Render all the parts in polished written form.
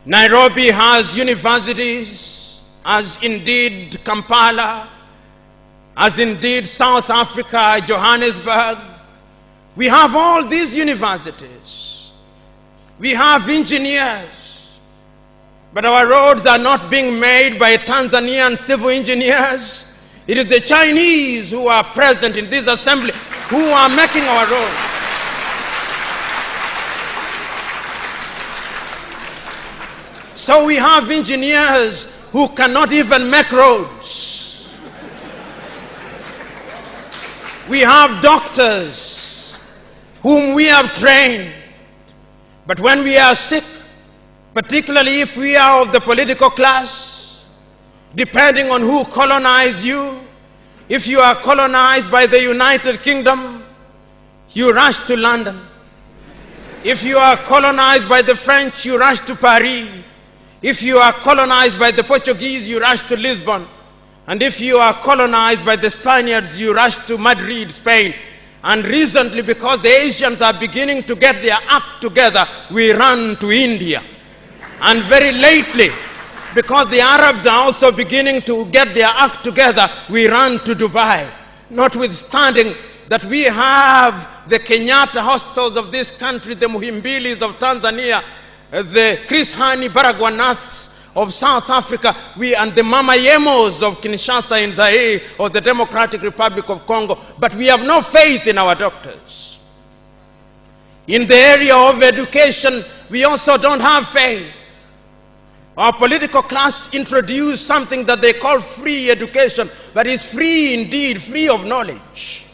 Nairobi has universities, as indeed Kampala, as indeed South Africa, Johannesburg. We have all these universities. We have engineers. But our roads are not being made by Tanzanian civil engineers. It is the Chinese who are present in this assembly who are making our roads. So we have engineers who cannot even make roads. We have doctors whom we have trained. But when we are sick, particularly if we are of the political class, depending on who colonized you, if you are colonized by the United Kingdom, you rush to London. If you are colonized by the French, you rush to Paris. If you are colonized by the Portuguese, you rush to Lisbon. And if you are colonized by the Spaniards, you rush to Madrid, Spain. And recently, because the Asians are beginning to get their act together, we run to India. And very lately, because the Arabs are also beginning to get their act together, we run to Dubai. Notwithstanding that we have the Kenyatta hostels of this country, the Muhimbilis of Tanzania, the Chris Hani Baragwanaths of South Africa, and the Mama Yemos of Kinshasa in Zaire or the Democratic Republic of Congo, but we have no faith in our doctors. In the area of education, we also don't have faith. Our political class introduced something that they call free education, but it's free indeed, free of knowledge.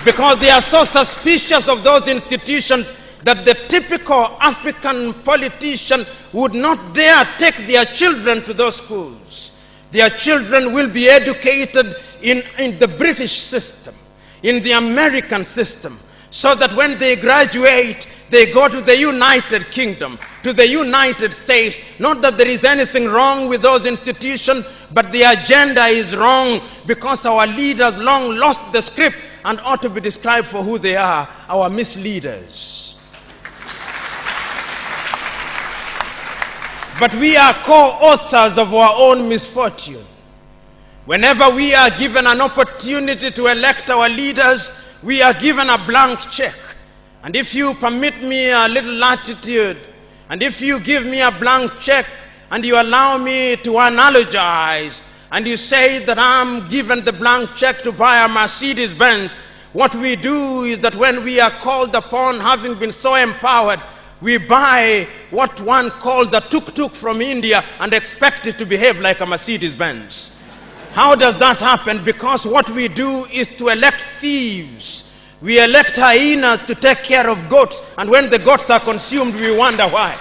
Because they are so suspicious of those institutions that the typical African politician would not dare take their children to those schools. Their children will be educated in the British system, in the American system, so that when they graduate, they go to the United Kingdom, to the United States. Not that there is anything wrong with those institutions, but the agenda is wrong because our leaders long lost the script and ought to be described for who they are, our misleaders. But we are co-authors of our own misfortune. Whenever we are given an opportunity to elect our leaders, we are given a blank check. And if you permit me a little latitude, and if you give me a blank check, and you allow me to analogize, and you say that I'm given the blank check to buy a Mercedes Benz, what we do is that when we are called upon, having been so empowered, we buy what one calls a tuk-tuk from India and expect it to behave like a Mercedes Benz. How does that happen? Because what we do is to elect thieves. We elect hyenas to take care of goats, and when the goats are consumed, we wonder why.